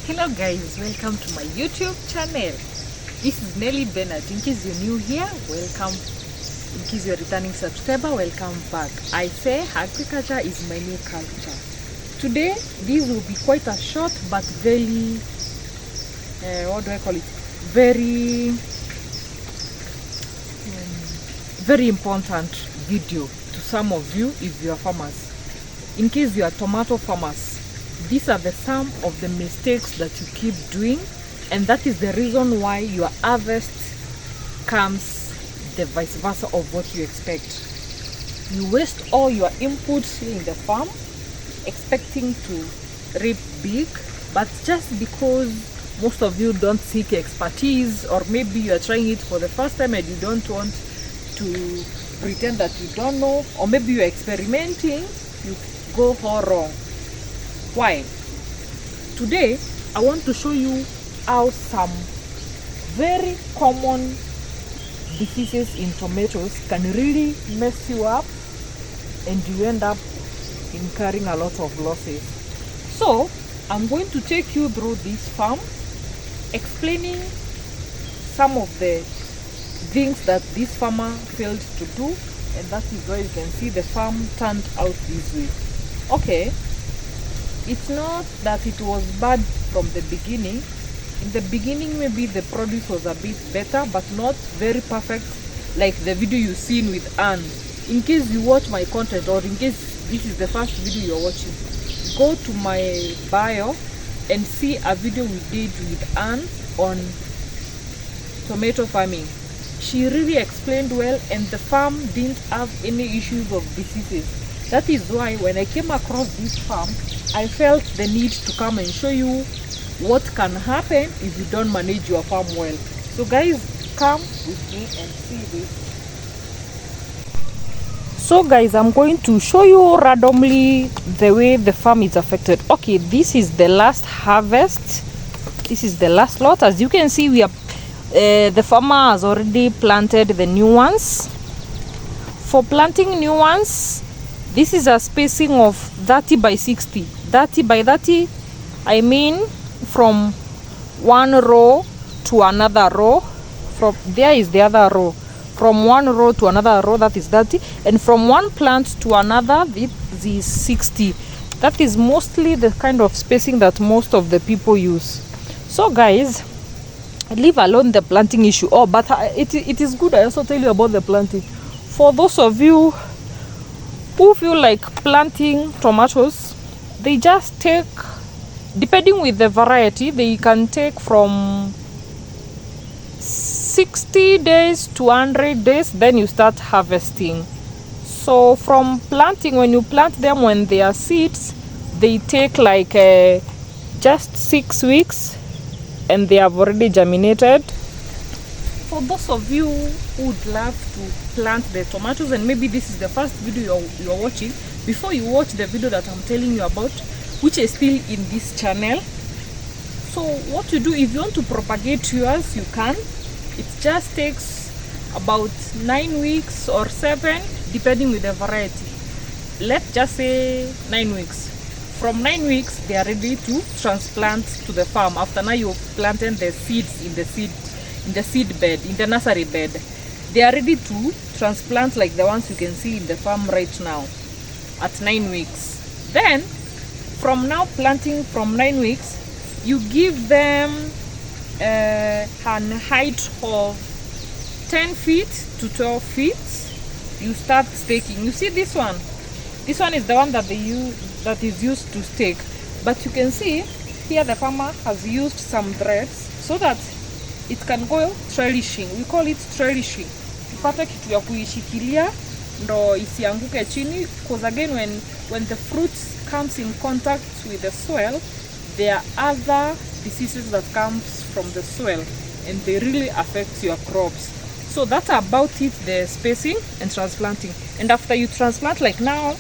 Hello guys, welcome to my YouTube channel. This is Nelly Bernard. In case you're new here, welcome. In case you're a returning subscriber, welcome back. I say agriculture is my new culture. Today, this will be quite a short but very, very important video to some of you if you are farmers. In case you are tomato farmers, these are some of the mistakes that you keep doing, and that is the reason why your harvest comes the vice versa of what you expect. You waste all your inputs in the farm expecting to reap big, but just because most of you don't seek expertise, or maybe you are trying it for the first time and you don't want to pretend that you don't know, or maybe you are experimenting, you go all wrong. Why? Today I want to show you how some very common diseases in tomatoes can really mess you up and you end up incurring a lot of losses. So I'm going to take you through this farm, explaining some of the things that this farmer failed to do, and that is why you can see the farm turned out this way. Okay, it's not that it was bad from the beginning. In the beginning, maybe the produce was a bit better, but not very perfect like the video you've seen with Anne. In case you watch my content, or in case this is the first video you're watching, go to my bio and see a video we did with Anne on tomato farming. She really explained well, and the farm didn't have any issues of diseases. That is why when I came across this farm, I felt the need to come and show you what can happen if you don't manage your farm well. So guys, come with me and see this. So guys, I'm going to show you randomly the way the farm is affected. Okay, this is the last harvest. This is the last lot. As you can see, we are the farmer has already planted the new ones. For planting new ones, this is a spacing of 30 by 60. 30 by 30, I mean from one row to another row. From there is the other row. From one row to another row, that is 30. And from one plant to another, this is 60. That is mostly the kind of spacing that most of the people use. So guys, leave alone the planting issue. Oh, but it is good I also tell you about the planting. For those of you who feel like planting tomatoes, they just take, depending with the variety, they can take from 60 days to 100 days, then you start harvesting. So from planting, when you plant them when they are seeds, they take like just 6 weeks and they have already germinated. For those of you who would love to plant the tomatoes, and maybe this is the first video you're watching, before you watch the video that I'm telling you about, which is still in this channel. So what you do, if you want to propagate yours, you can. It just takes about 9 weeks or 7, depending with the variety. Let's just say 9 weeks. From 9 weeks, they are ready to transplant to the farm. After now you've planted the seeds in the seed bed, in the nursery bed. They are ready to transplant like the ones you can see in the farm right now at 9 weeks. Then from now planting from 9 weeks, you give them an height of 10 feet to 12 feet. You start staking. You see this one? This one is the one that they use, that is used to stake. But you can see here the farmer has used some threads so that it can go trellising. We call it trellising. Ipate kitu ya kuishikilia ndo isianguke chini, because again when the fruit comes in contact with the soil, there are other diseases that comes from the soil and they really affect your crops. So that's about it, the spacing and transplanting. And after you transplant, like now,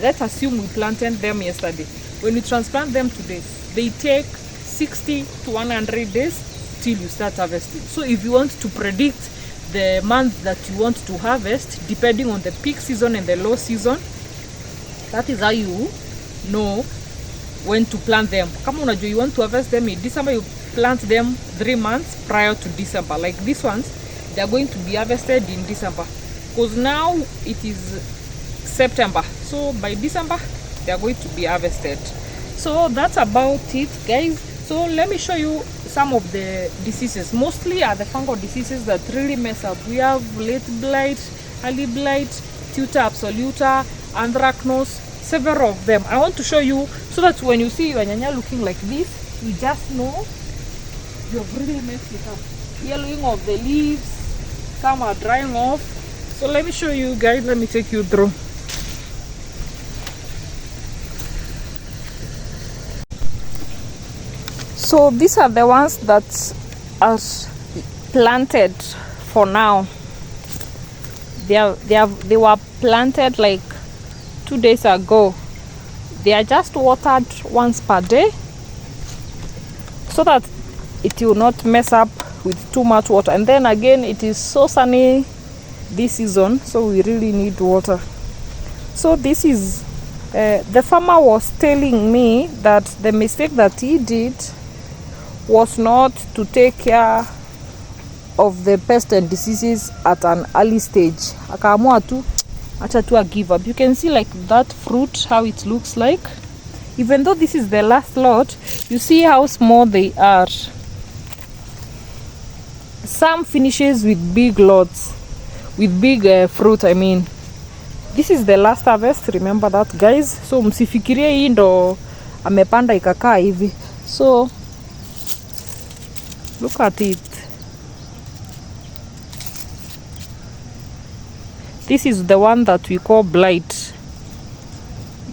let's assume we planted them yesterday. When you transplant them today, they take 60 to 100 days till you start harvesting. So if you want to predict the month that you want to harvest, depending on the peak season and the low season, that is how you know when to plant them. Kama unajua you want to harvest them in December, you plant them 3 months prior to December. Like these ones, they are going to be harvested in December, because now it is September, so by December they are going to be harvested. So that's about it, guys. So let me show you some of the diseases. Mostly are the fungal diseases that really mess up. We have late blight, early blight, tuta absoluta, anthracnose, several of them. I want to show you so that when you see your nyanya looking like this, you just know you've really messed it up. Yellowing of the leaves, some are drying off. So let me show you, guys. Let me take you through. So these are the ones that are planted for now. They were planted like 2 days ago. They are just watered once per day so that it will not mess up with too much water. And then again, it is so sunny this season, so we really need water. So this is the farmer was telling me that the mistake that he did was not to take care of the pests and diseases at an early stage. Akaamua tu acha tu give up. You can see like that fruit, how it looks like. Even though this is the last lot, you see how small they are. Some finishes with big lots, with big fruit. I mean, this is the last harvest, remember that, guys. So msifikirie hii ndo amepanda ikakaa hivi. So look at it. This is the one that we call blight.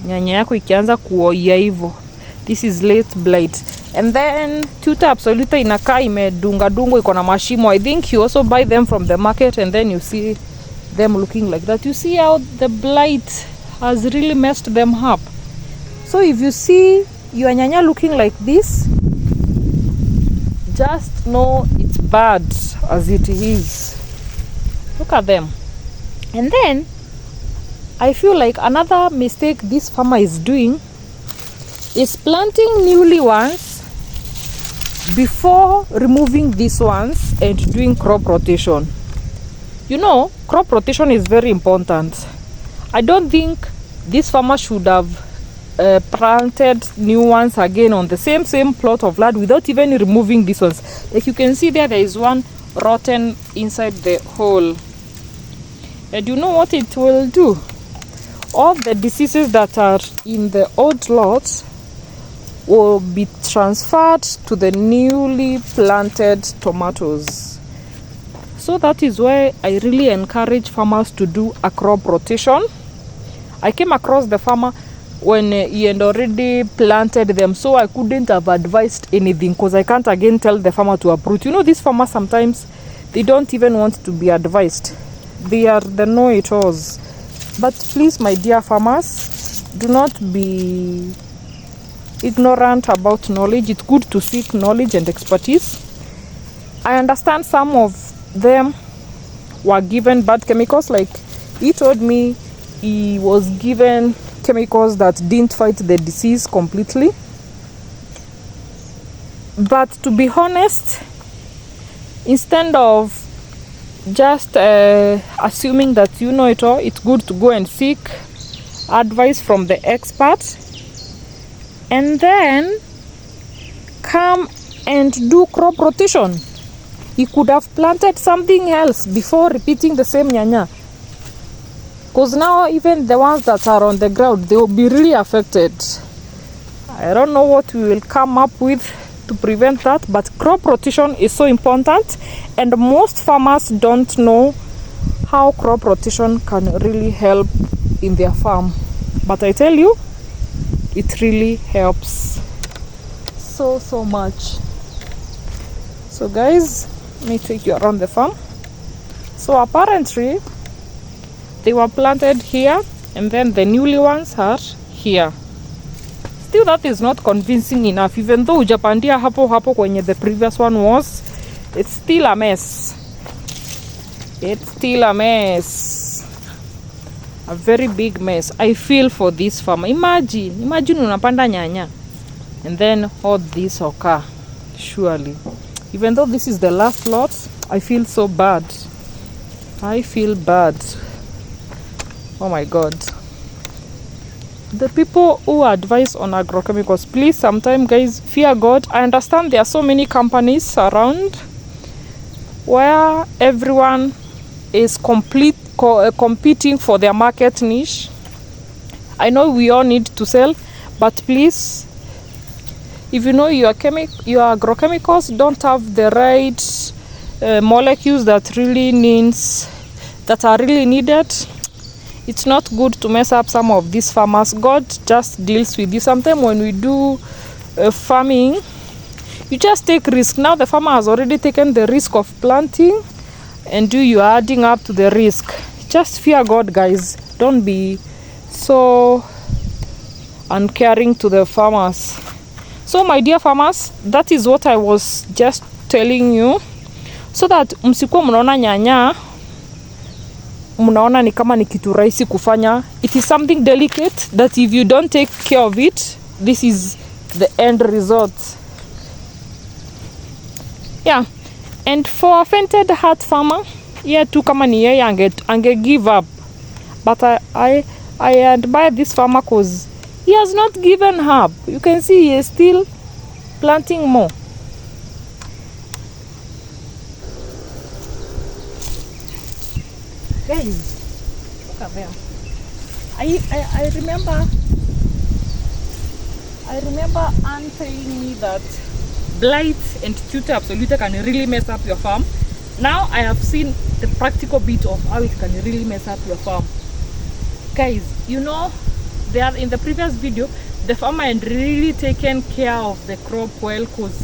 Nyanya yako ikianza kuoia hivyo. This is late blight. And then tuta absoluta inakaa imedunga dungo, iko na mashimo. I think you also buy them from the market and then you see them looking like that. You see how the blight has really messed them up. So if you see your nyanya looking like this, just know it's bad as it is. Look at them. And then I feel like another mistake this farmer is doing is planting newly ones before removing these ones and doing crop rotation. You know, crop rotation is very important. I don't think this farmer should have planted new ones again on the same plot of land without even removing these ones. Like you can see there is one rotten inside the hole. And you know what it will do? All the diseases that are in the old lots will be transferred to the newly planted tomatoes. So that is why I really encourage farmers to do a crop rotation. I came across the farmer when he had already planted them, so I couldn't have advised anything because I can't again tell the farmer to uproot. You know, these farmers sometimes they don't even want to be advised. They are the know-it-alls. But please, my dear farmers, do not be ignorant about knowledge. It's good to seek knowledge and expertise. I understand some of them were given bad chemicals. Like he told me he was given chemicals that didn't fight the disease completely. But to be honest, instead of just assuming that you know it all, it's good to go and seek advice from the expert and then come and do crop rotation. He could have planted something else before repeating the same nyanya, because now even the ones that are on the ground, they will be really affected. I don't know what we will come up with to prevent that, but crop rotation is so important, and most farmers don't know how crop rotation can really help in their farm. But I tell you, it really helps so much. So guys, let me take you around the farm. So apparently they were planted here and then the newly ones are here. Still, that is not convincing enough. Even though ujapandia hapo kwenye the previous one was, it's still a mess. It's still a mess. A very big mess. I feel for this farmer. Imagine unapanda nyanya. and then all this occur. Surely, even though this is the last lot, I feel so bad. I feel bad. Oh my god. The people who advise on agrochemicals, please, sometimes guys, fear God. I understand there are so many companies around where everyone is competing for their market niche. I know we all need to sell, but please, if you know your agrochemicals don't have the right molecules that are really needed, it's not good to mess up some of these farmers. God just deals with you. Sometimes when we do farming, you just take risk. Now the farmer has already taken the risk of planting, and you are adding up to the risk. Just fear God, guys. Don't be so uncaring to the farmers. So my dear farmers, that is what I was just telling you, so that msikuwa mnaona nyanya mnaona ni kama ni kitu rahisi kufanya. It is something delicate that if you don't take care of it, this is the end result. Yeah. And for a fainted heart farmer, yeah, tu kama ni yeye ange give up. But I admire this farmer cause he has not given up. You can see he is still planting more. Guys, look at them. I remember Anne telling me that blight and tutor absolute can really mess up your farm. Now I have seen the practical bit of how it can really mess up your farm. Guys, you know, there in the previous video, the farmer had really taken care of the crop well, because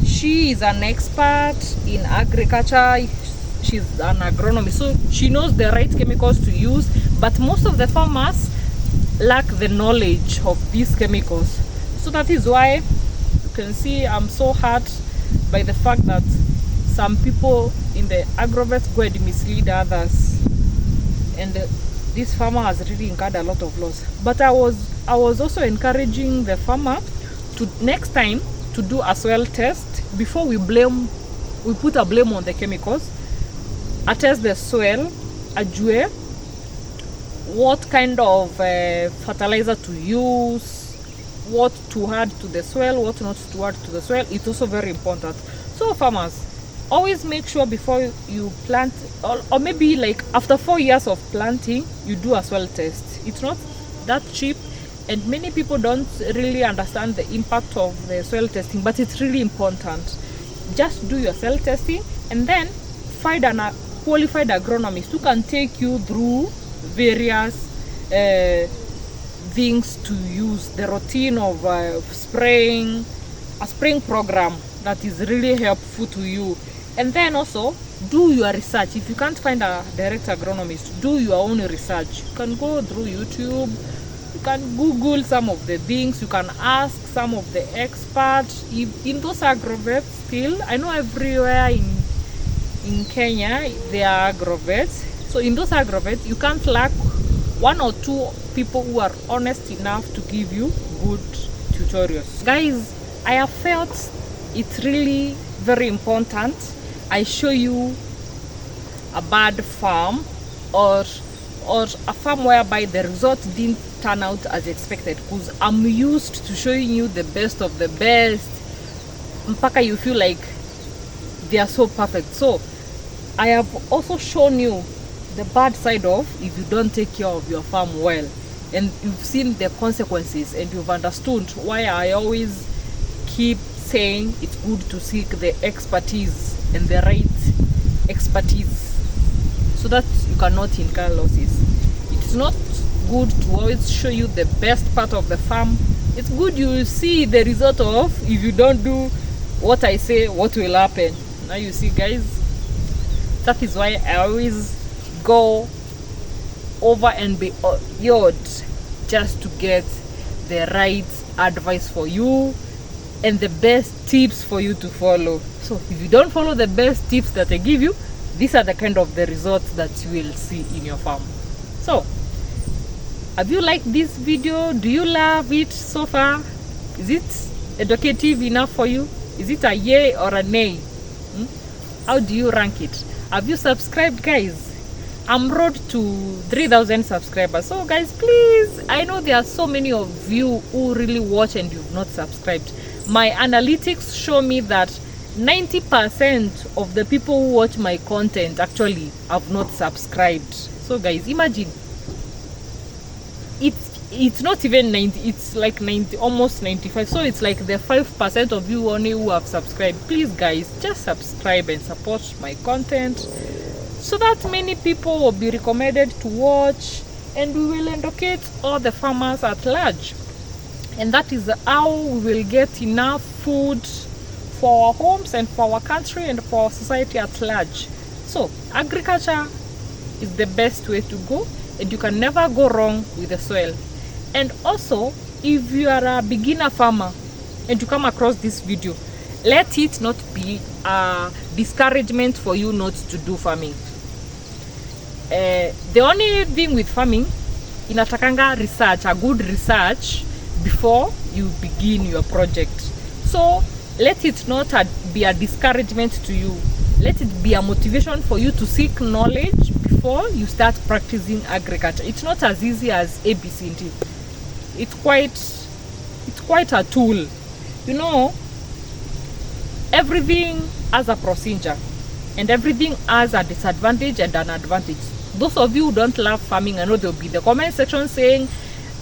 she is an expert in agriculture. She's an agronomist, so she knows the right chemicals to use. But most of the farmers lack the knowledge of these chemicals. So that is why you can see I'm so hurt by the fact that some people in the agrovet go and mislead others, and this farmer has really incurred a lot of loss. But I was also encouraging the farmer to next time to do a soil test before we put a blame on the chemicals. Attest the soil, ajue what kind of fertilizer to use, what to add to the soil, what not to add to the soil. It's also very important. So farmers, always make sure before you plant, or maybe like after 4 years of planting, you do a soil test. It's not that cheap, and many people don't really understand the impact of the soil testing, but it's really important. Just do your soil testing, and then find a qualified agronomist who can take you through various things to use, the routine of spraying, a spraying program that is really helpful to you. And then also do your research. If you can't find a direct agronomist, do your own research. You can go through YouTube, you can Google some of the things, you can ask some of the experts. In those agrovets still, I know everywhere in Kenya there are agrovets. So in those agrovets, you can't lack 1 or 2 people who are honest enough to give you good tutorials. Guys, I have felt it's really very important I show you a bad farm or a farm whereby the result didn't turn out as expected, because I'm used to showing you the best of the best mpaka you feel like they are so perfect. So I have also shown you the bad side of if you don't take care of your farm well, and you've seen the consequences, and you've understood why I always keep saying it's good to seek the expertise and the right expertise so that you cannot incur losses. It's not good to always show you the best part of the farm. It's good you see the result of if you don't do what I say, what will happen. Now you see, guys, that is why I always go over and beyond just to get the right advice for you and the best tips for you to follow. So if you don't follow the best tips that I give you, these are the kind of the results that you will see in your farm. So have you liked this video? Do you love it so far? Is it educative enough for you? Is it a yay or a nay? How do you rank it? Have you subscribed, guys? I'm road to 3,000 subscribers. So guys, please, I know there are so many of you who really watch and you've not subscribed. My analytics show me that 90% of the people who watch my content actually have not subscribed. So guys, imagine, it's not even 90, it's like 90, almost 95. So it's like the 5% of you only who have subscribed. Please guys, just subscribe and support my content so that many people will be recommended to watch, and we will educate all the farmers at large. And that is how we will get enough food for our homes and for our country and for our society at large. So agriculture is the best way to go, and you can never go wrong with the soil. And also, if you are a beginner farmer and you come across this video, let it not be a discouragement for you not to do farming. The only thing with farming, inatakanga research, a good research before you begin your project. So let it not be a discouragement to you. Let it be a motivation for you to seek knowledge before you start practicing agriculture. It's not as easy as ABCD. It's quite a tool. You know, everything has a procedure, and everything has a disadvantage and an advantage. Those of you who don't love farming, I know there will be the comment section saying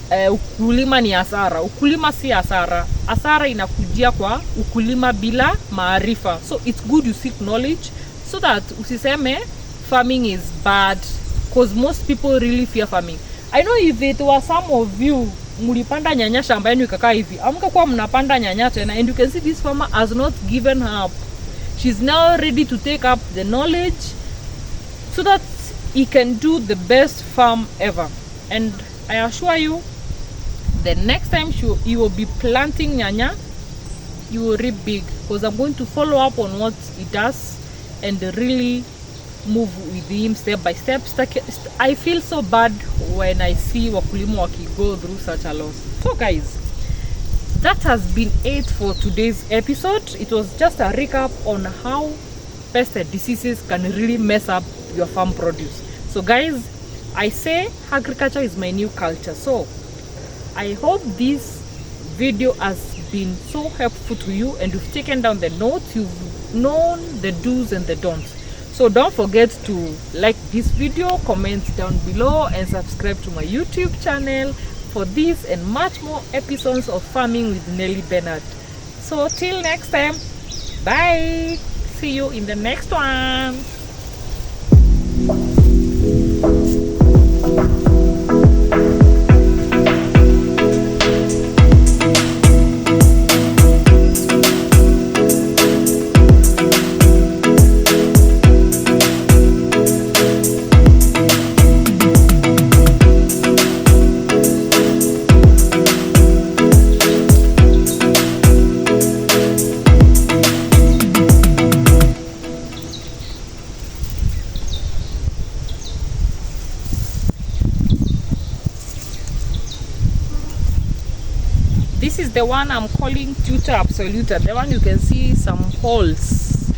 ukulima ni hasara. Ukulima si hasara. Hasara inakujia kwa ukulima bila maarifa. So it's good you seek knowledge so that usiseme farming is bad, because most people really fear farming. I know if it was some of you mulipanda nyanya shamba yenu ikakaa hivi, amkakuwa mnapanda nyanya tena, and you can see this farmer has not given up. She's now ready to take up the knowledge so that he can do the best farm ever. And I assure you, the next time you will be planting nyanya, you will reap big, because I'm going to follow up on what he does and really move with him step by step. I feel so bad when I see wakulima go through such a loss. So guys, that has been it for today's episode. It was just a recap on how pest and diseases can really mess up your farm produce. So guys, I say agriculture is my new culture. So I hope this video has been so helpful to you, and you've taken down the notes, you've known the do's and the don'ts. So don't forget to like this video, comment down below, and subscribe to my YouTube channel for this and much more episodes of Farming with Nelly Bernard. So till next time, bye. See you in the next one. This is the one I'm calling Tutor Absoluta. The one you can see some holes.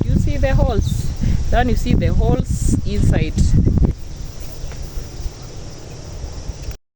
You see the holes? Then you see the holes inside.